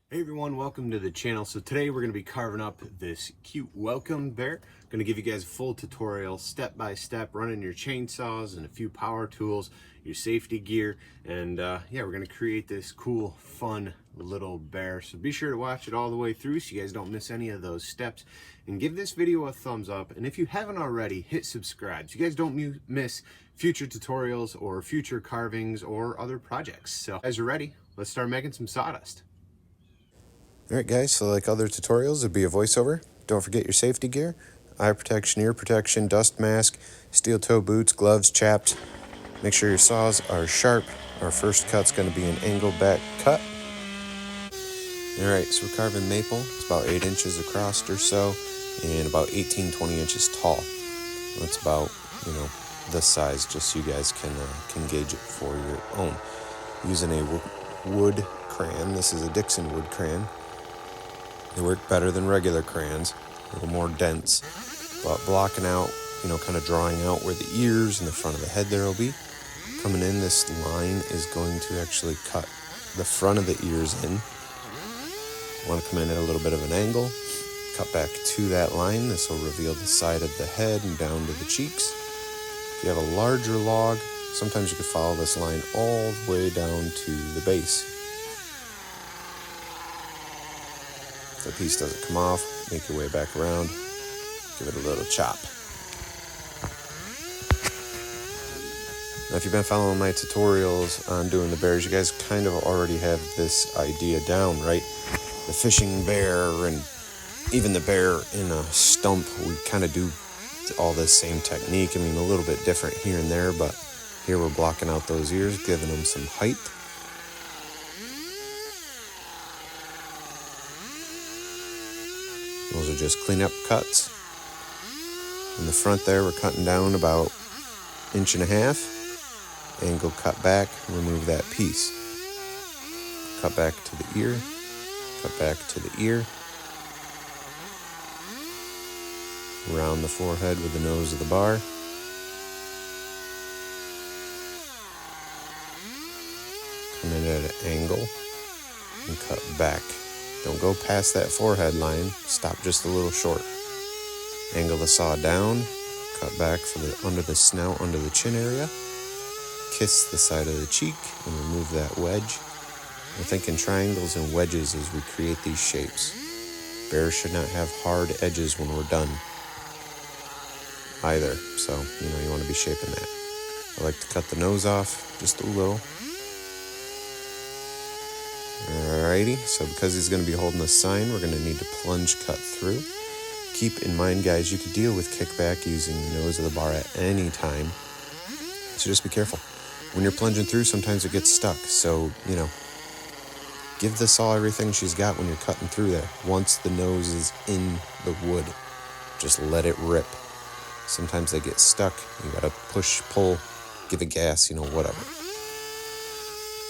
Hey everyone, welcome to the channel. So today we're going to be carving up this cute welcome bear. Going to give you guys a full tutorial, step by step, running your chainsaws and a few power tools, your safety gear, and yeah, we're going to create this cool, fun little bear. So be sure to watch it all the way through so you guys don't miss any of those steps, and give this video a thumbs up. And if you haven't already, hit subscribe so you guys don't miss future tutorials or future carvings or other projects. So as you're ready, let's start making some sawdust. Alright guys, so like other tutorials, it'd be a voiceover. Don't forget your safety gear, eye protection, ear protection, dust mask, steel toe boots, gloves, chaps. Make sure your saws are sharp. Our first cut's going to be an angle back cut. Alright, so we're carving maple. It's about 8 inches across or so, and about 18-20 inches tall. That's about, this size, just so you guys can gauge it for your own. Using a wood crayon. This is a Dixon wood crayon. They work better than regular crayons, a little more dense, but blocking out, kind of drawing out where the ears and the front of the head there will be. Coming in, this line is going to actually cut the front of the ears in. Want to come in at a little bit of an angle, cut back to that line. This will reveal the side of the head and down to the cheeks. If you have a larger log, sometimes you could follow this line all the way down to the base. The piece doesn't come off, make your way back around, give it a little chop. Now if you've been following my tutorials on doing the bears, you guys kind of already have this idea down, right? The fishing bear and even the bear in a stump, we kind of do all this same technique. I mean, a little bit different here and there, but here we're blocking out those ears, giving them some height. Those are just cleanup cuts. In the front there, we're cutting down about 1.5 inches. Angle cut back, remove that piece. Cut back to the ear, cut back to the ear. Around the forehead with the nose of the bar. Come in at an angle and cut back. Don't go past that forehead line. Stop just a little short. Angle the saw down. Cut back for under the snout, under the chin area. Kiss the side of the cheek and remove that wedge. We're thinking triangles and wedges as we create these shapes. Bears should not have hard edges when we're done either. So, you want to be shaping that. I like to cut the nose off just a little. Alrighty, so because he's going to be holding the sign, we're going to need to plunge cut through. Keep in mind, guys, you could deal with kickback using the nose of the bar at any time. So just be careful. When you're plunging through, sometimes it gets stuck. So, give the saw everything she's got when you're cutting through there. Once the nose is in the wood, just let it rip. Sometimes they get stuck. You got to push, pull, give it gas, whatever.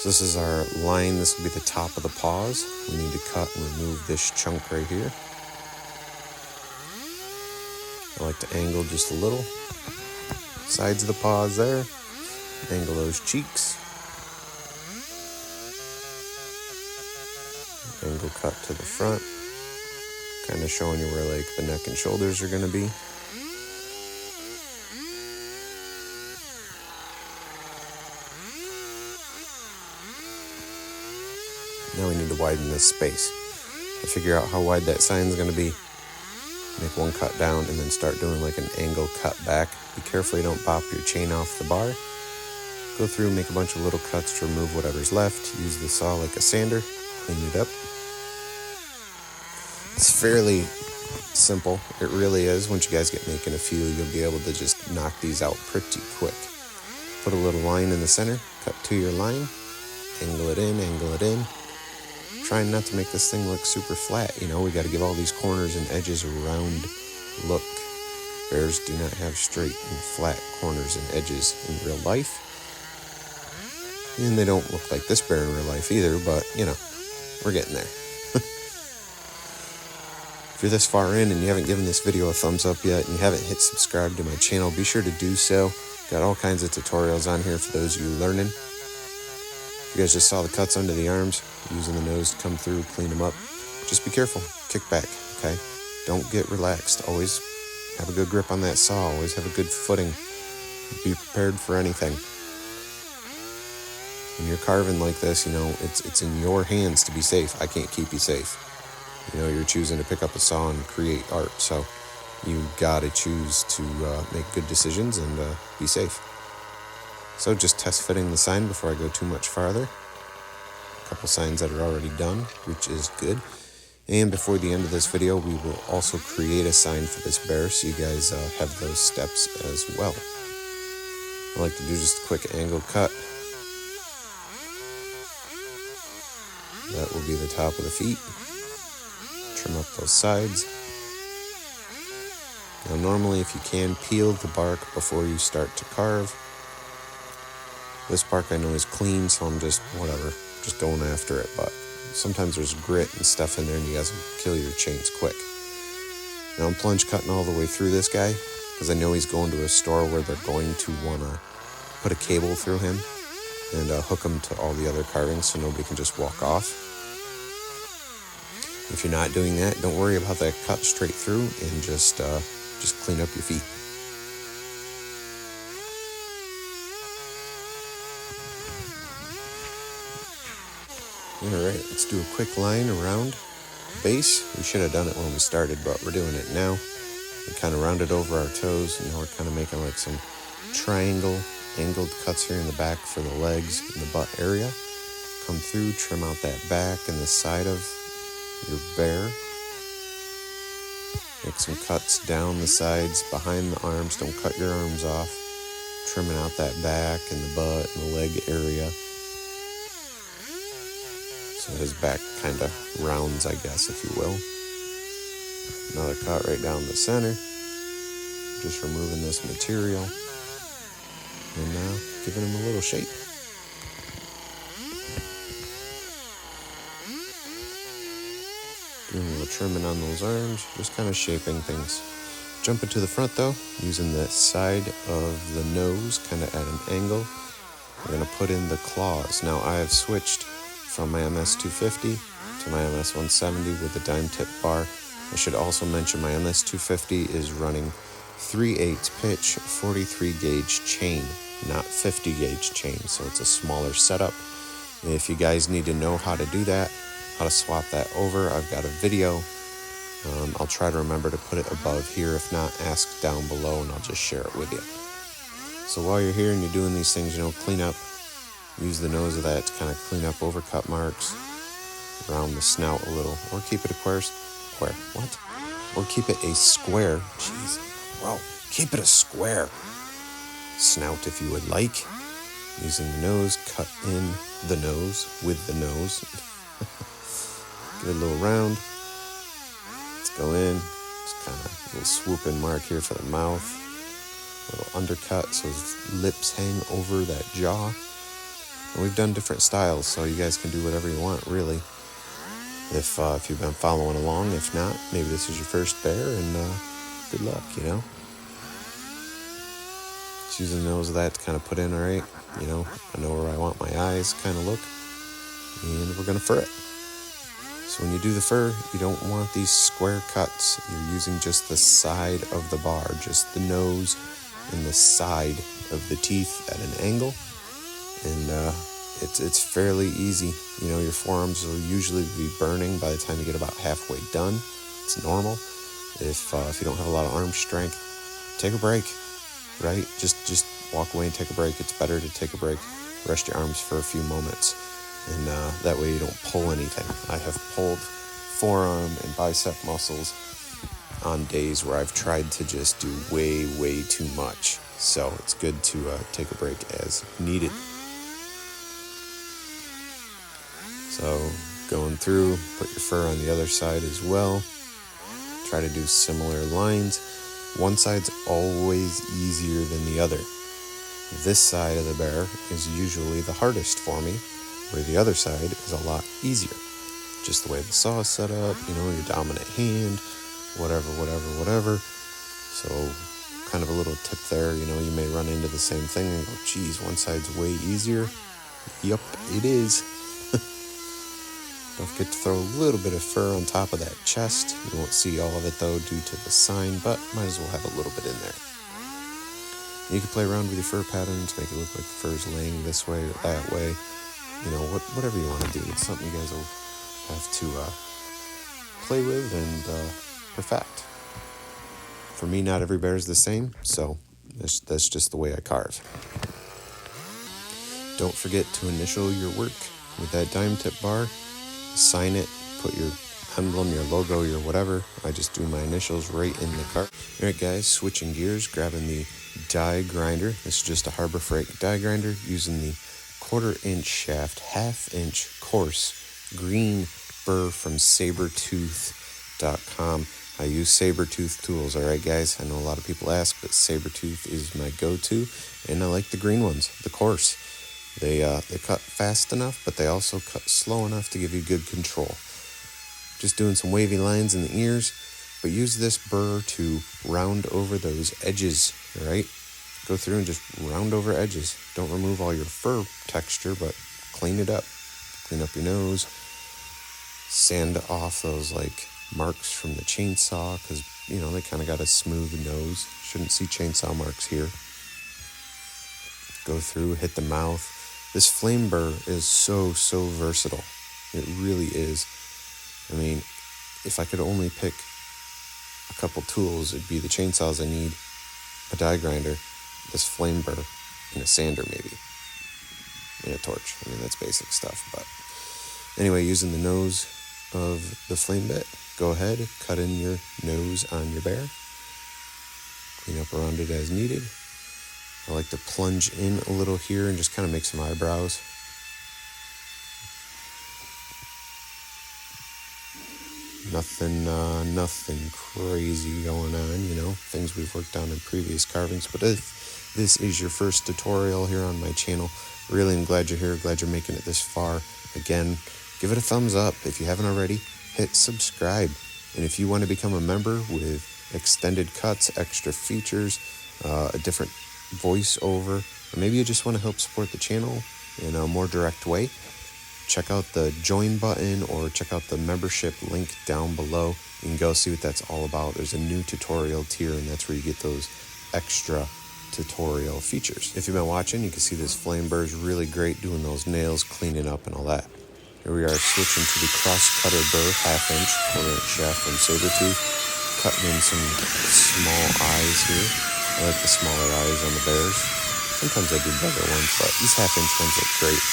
So this is our line. This will be the top of the paws. We need to cut and remove this chunk right here. I like to angle just a little. Sides of the paws there. Angle those cheeks. Angle cut to the front. Kind of showing you where the neck and shoulders are going to be. Now we need to widen this space. To figure out how wide that sign is going to be, make one cut down and then start doing an angle cut back. Be careful you don't pop your chain off the bar. Go through, make a bunch of little cuts to remove whatever's left. Use the saw like a sander, clean it up. It's fairly simple. It really is. Once you guys get making a few, you'll be able to just knock these out pretty quick. Put a little line in the center, cut to your line, angle it in, angle it in. Trying not to make this thing look super flat, we got to give all these corners and edges a round look. Bears do not have straight and flat corners and edges in real life. And they don't look like this bear in real life either, but, we're getting there. If you're this far in and you haven't given this video a thumbs up yet and you haven't hit subscribe to my channel, be sure to do so. Got all kinds of tutorials on here for those of you learning. If You guys just saw the cuts under the arms, using the nose to come through, clean them up. Just be careful, kick back, okay? Don't get relaxed. Always have a good grip on that saw. Always have a good footing. Be prepared for anything. When you're carving like this, it's in your hands to be safe. I can't keep you safe. You're choosing to pick up a saw and create art, so you gotta choose to make good decisions and be safe. So just test fitting the sign before I go too much farther. A couple signs that are already done, which is good. And before the end of this video, we will also create a sign for this bear, so you guys have those steps as well. I like to do just a quick angle cut. That will be the top of the feet. Trim up those sides. Now normally, if you can, peel the bark before you start to carve. This bark I know is clean, so I'm just going after it, but sometimes there's grit and stuff in there and you guys will kill your chains quick. Now I'm plunge cutting all the way through this guy because I know he's going to a store where they're going to want to put a cable through him and hook him to all the other carvings so nobody can just walk off. If you're not doing that, don't worry about that cut straight through and just clean up your feet. Alright, let's do a quick line around the base. We should have done it when we started, but we're doing it now. We kind of rounded over our toes, and now we're kind of making like some angled cuts here in the back for the legs and the butt area. Come through, trim out that back and the side of your bear. Make some cuts down the sides, behind the arms. Don't cut your arms off. Trimming out that back and the butt and the leg area. So his back kind of rounds, I guess, if you will. Another cut right down the center. Just removing this material. And now giving him a little shape. Doing a little trimming on those arms. Just kind of shaping things. Jumping to the front though. Using the side of the nose kind of at an angle. We're going to put in the claws. Now I have switched from my MS-250 to my MS-170 with the dime tip bar. I should also mention my MS-250 is running 3/8 pitch 43 gauge chain, not 50 gauge chain, so it's a smaller setup. If you guys need to know how to do that, how to swap that over, I've got a video. I'll try to remember to put it above here. If not, ask down below and I'll just share it with you. So while you're here and you're doing these things, clean up. Use the nose of that to kind of clean up overcut marks, around the snout a little, or keep it Or keep it a square. Jeez, wow, keep it a square snout if you would like. Using the nose, cut in the nose with the nose. Get a little round. Let's go in. Just kind of a little swooping mark here for the mouth. A little undercut so his lips hang over that jaw. And we've done different styles, so you guys can do whatever you want, really. If you've been following along, if not, maybe this is your first bear, and good luck, Just using the nose of that to kind of put in, all right, I know where I want my eyes kind of look, and we're going to fur it. So when you do the fur, you don't want these square cuts. You're using just the side of the bar, just the nose and the side of the teeth at an angle. And it's fairly easy. Your forearms will usually be burning by the time you get about halfway done. It's normal. If you don't have a lot of arm strength, take a break, right? Just walk away and take a break. It's better to take a break, rest your arms for a few moments, and that way you don't pull anything. I have pulled forearm and bicep muscles on days where I've tried to just do way too much. So it's good to take a break as needed. So going through, put your fur on the other side as well. Try to do similar lines. One side's always easier than the other. This side of the bear is usually the hardest for me, where the other side is a lot easier. Just the way the saw is set up, your dominant hand, whatever. So kind of a little tip there, you may run into the same thing and go, geez, one side's way easier. Yup, it is. Don't forget to throw a little bit of fur on top of that chest. You won't see all of it though due to the sign, but might as well have a little bit in there. You can play around with your fur patterns, make it look like the fur's laying this way or that way. You know, whatever you want to do. It's something you guys will have to play with and perfect. For me, not every bear is the same, so that's just the way I carve. Don't forget to initial your work with that dime tip bar. Sign it, put your emblem, your logo, your whatever. I just do my initials right in the cart. Alright guys, switching gears, grabbing the die grinder. This is just a Harbor Freight die grinder using the 1/4 inch shaft, 1/2 inch coarse green burr from Saburrtooth.com. I use Saburrtooth tools, alright guys? I know a lot of people ask, but Saburrtooth is my go-to, and I like the green ones, the coarse. They cut fast enough, but they also cut slow enough to give you good control. Just doing some wavy lines in the ears, but use this burr to round over those edges, all right? Go through and just round over edges. Don't remove all your fur texture, but clean it up. Clean up your nose. Sand off those like marks from the chainsaw, because you know they kind of got a smooth nose. Shouldn't see chainsaw marks here. Go through, hit the mouth. This flame burr is so versatile. It really is. I mean, if I could only pick a couple tools, it'd be the chainsaws I need, a die grinder, this flame burr, and a sander maybe, and a torch. I mean, that's basic stuff. But anyway, using the nose of the flame bit, go ahead, cut in your nose on your bear. Clean up around it as needed. I like to plunge in a little here and just kind of make some eyebrows. Nothing crazy going on, you know, things we've worked on in previous carvings. But if this is your first tutorial here on my channel, really am glad you're here, glad you're making it this far. Again, give it a thumbs up. If you haven't already, hit subscribe. And if you want to become a member with extended cuts, extra features, a different voiceover, or maybe you just want to help support the channel in a more direct way, check out the join button or check out the membership link down below. You can go see what that's all about. There's a new tutorial tier, and that's where you get those extra tutorial features. If you've been watching, you can see this flame burr is really great doing those nails, cleaning up and all that. Here we are switching to the cross cutter burr, 1/2 inch, 1/4 inch shaft from Saburrtooth, cutting in some small eyes here. I like the smaller eyes on the bears. Sometimes I do bigger ones, but these 1/2 inch ones look great.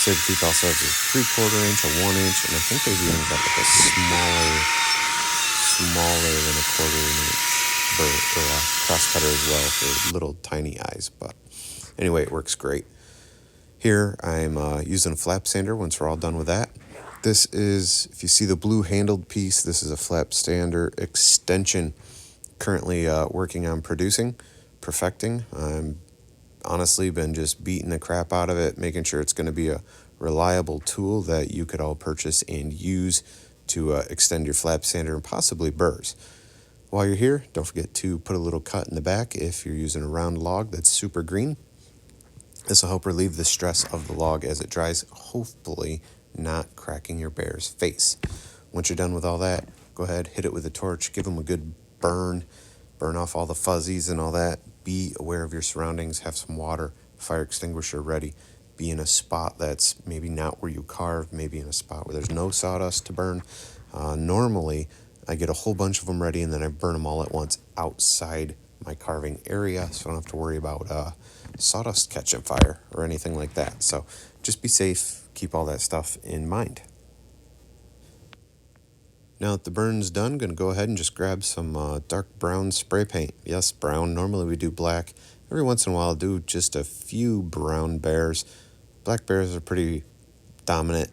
Saburrtooth also has a 3/4 inch, a 1 inch, and I think they've even got like a smaller than a 1/4 inch burr, or a cross cutter as well for little tiny eyes. But anyway, it works great. Here I'm using a flap sander once we're all done with that. This is, if you see the blue handled piece, this is a flap sander extension. Currently working on perfecting. I'm honestly been just beating the crap out of it, making sure it's going to be a reliable tool that you could all purchase and use to extend your flap sander and possibly burrs. While you're here, don't forget to put a little cut in the back if you're using a round log that's super green. This will help relieve the stress of the log as it dries, hopefully not cracking your bear's face. Once you're done with all that, go ahead, hit it with a torch, give them a good burn off all the fuzzies and all that. Be aware of your surroundings, have some water, fire extinguisher ready. Be in a spot that's maybe not where you carve, maybe in a spot where there's no sawdust to burn. Normally, I get a whole bunch of them ready and then I burn them all at once outside my carving area, so I don't have to worry about sawdust catching fire or anything like that. So just be safe, keep all that stuff in mind. Now that the burn's done, I'm going to go ahead and just grab some dark brown spray paint. Yes, brown. Normally we do black. Every once in a while I'll do just a few brown bears. Black bears are pretty dominant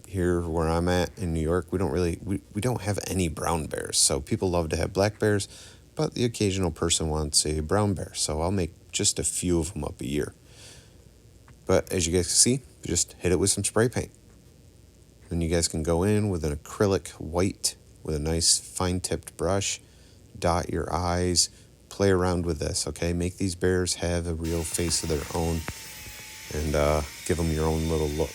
here where I'm at in New York. We don't have any brown bears. So people love to have black bears, but the occasional person wants a brown bear. So I'll make just a few of them up a year. But as you guys can see, just hit it with some spray paint. Then you guys can go in with an acrylic white with a nice fine-tipped brush, dot your eyes, play around with this, okay? Make these bears have a real face of their own. and give them your own little look.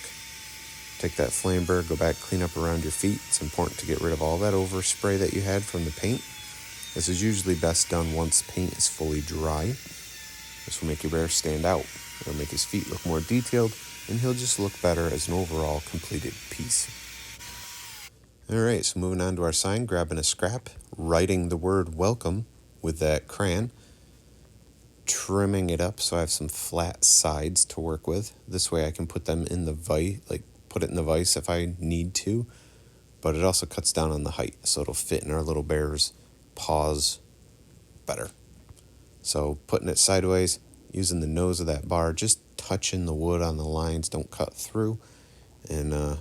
Take that flame burr, go back, clean up around your feet. It's important to get rid of all that overspray that you had from the paint. This is usually best done once paint is fully dry. This will make your bear stand out. It'll make his feet look more detailed, and he'll just look better as an overall completed piece. Alright, so moving on to our sign, grabbing a scrap, writing the word welcome with that crayon, trimming it up so I have some flat sides to work with. This way I can put them in the vise, put it in the vise if I need to, but it also cuts down on the height, so it'll fit in our little bear's paws better. So putting it sideways, using the nose of that bar, just touching the wood on the lines, don't cut through, and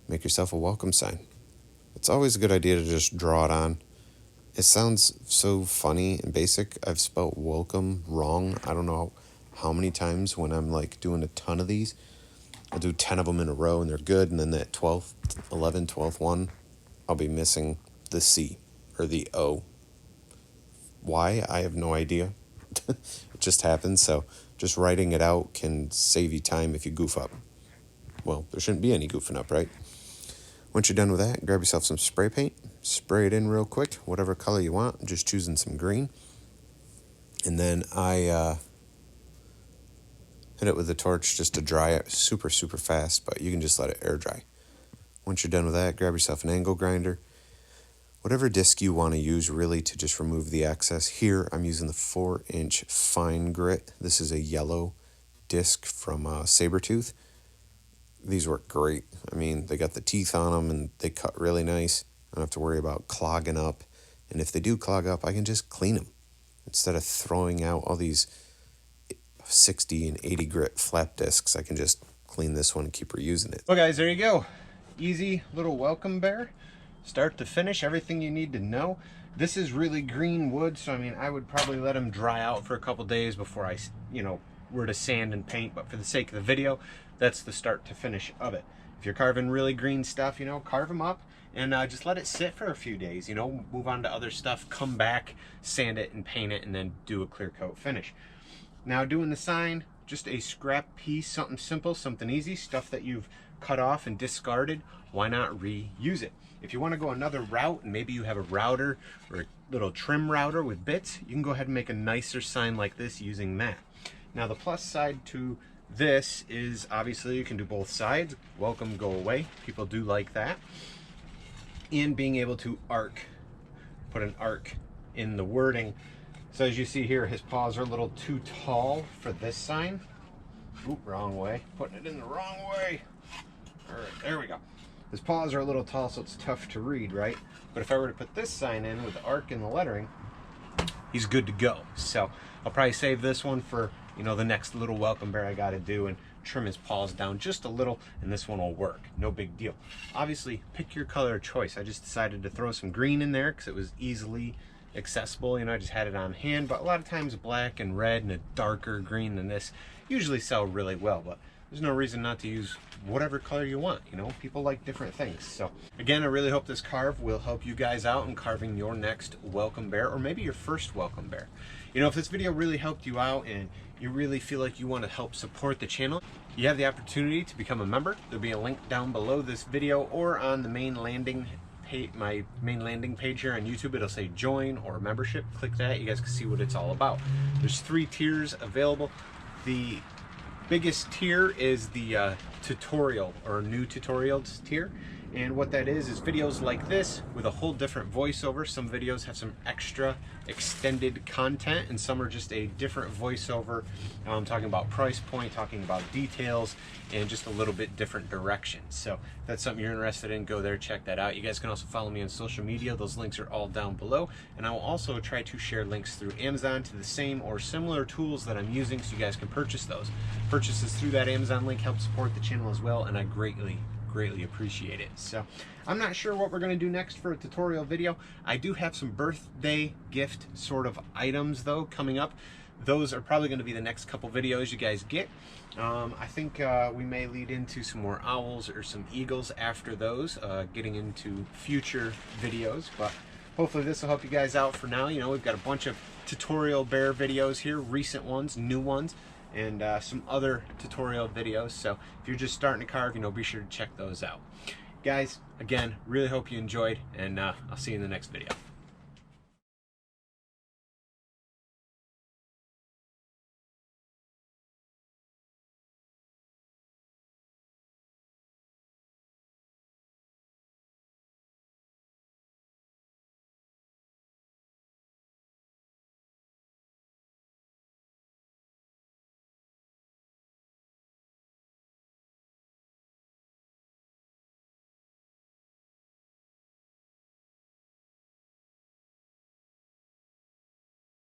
make yourself a welcome sign. It's always a good idea to just draw it on. It sounds so funny and basic. I've spelled welcome wrong. I don't know how many times when I'm like doing a ton of these. I'll do 10 of them in a row and they're good. And then that 12th one, I'll be missing the C or the O. Why? I have no idea. It just happens. So just writing it out can save you time if you goof up. Well, there shouldn't be any goofing up, right? Once you're done with that, grab yourself some spray paint, spray it in real quick, whatever color you want. I'm just choosing some green. And then I hit it with the torch just to dry it super, super fast, but you can just let it air dry. Once you're done with that, grab yourself an angle grinder. Whatever disc you want to use really to just remove the excess. Here, I'm using the 4-inch fine grit. This is a yellow disc from Saburrtooth. These work great. I mean, they got the teeth on them and they cut really nice. I don't have to worry about clogging up. And if they do clog up, I can just clean them. Instead of throwing out all these 60 and 80 grit flap discs, I can just clean this one and keep reusing it. Well guys, there you go. Easy little welcome bear. Start to finish, everything you need to know. This is really green wood, so I mean, I would probably let them dry out for a couple days before I, were to sand and paint, but for the sake of the video, that's the start to finish of it. If you're carving really green stuff, carve them up and just let it sit for a few days, move on to other stuff, come back, sand it and paint it, and then do a clear coat finish. Now doing the sign, just a scrap piece, something simple, something easy, stuff that you've cut off and discarded, why not reuse it? If you want to go another route, and maybe you have a router or a little trim router with bits, you can go ahead and make a nicer sign like this using that. Now the plus side to this is obviously you can do both sides. Welcome, go away. People do like that. And being able to put an arc in the wording. So as you see here, his paws are a little too tall for this sign. Oop, wrong way. Putting it in the wrong way. All right, there we go. His paws are a little tall, so it's tough to read, right? But if I were to put this sign in with the arc and the lettering, he's good to go. So I'll probably save this one for the next little welcome bear I got to do and trim his paws down just a little, and this one will work. No big deal. Obviously, pick your color of choice. I just decided to throw some green in there because it was easily accessible. I just had it on hand, but a lot of times black and red and a darker green than this usually sell really well, but there's no reason not to use whatever color you want. People like different things. So again, I really hope this carve will help you guys out in carving your next welcome bear, or maybe your first welcome bear. If this video really helped you out and you really feel like you want to help support the channel, you have the opportunity to become a member. There'll be a link down below this video or on the main landing page, my main landing page here on YouTube. It'll say join or membership. Click that, you guys can see what it's all about. There's 3 tiers available. The biggest tier is the tutorial or new tutorials tier, and what that is videos like this with a whole different voiceover. Some videos have some extra extended content and some are just a different voiceover, talking about price point, talking about details, and just a little bit different directions. So if that's something you're interested in, go there, check that out. You guys can also follow me on social media. Those links are all down below, and I will also try to share links through Amazon to the same or similar tools that I'm using, so you guys can purchase those. Purchases through that Amazon link help support the channel as well, and I greatly appreciate it. So I'm not sure what we're going to do next for a tutorial video. I do have some birthday gift sort of items though coming up. Those are probably going to be the next couple videos you guys get. I think we may lead into some more owls or some eagles after those, getting into future videos, but hopefully this will help you guys out for now. We've got a bunch of tutorial bear videos here, recent ones, new ones, and some other tutorial videos. So if you're just starting to carve, be sure to check those out. Guys, again, really hope you enjoyed, and I'll see you in the next video.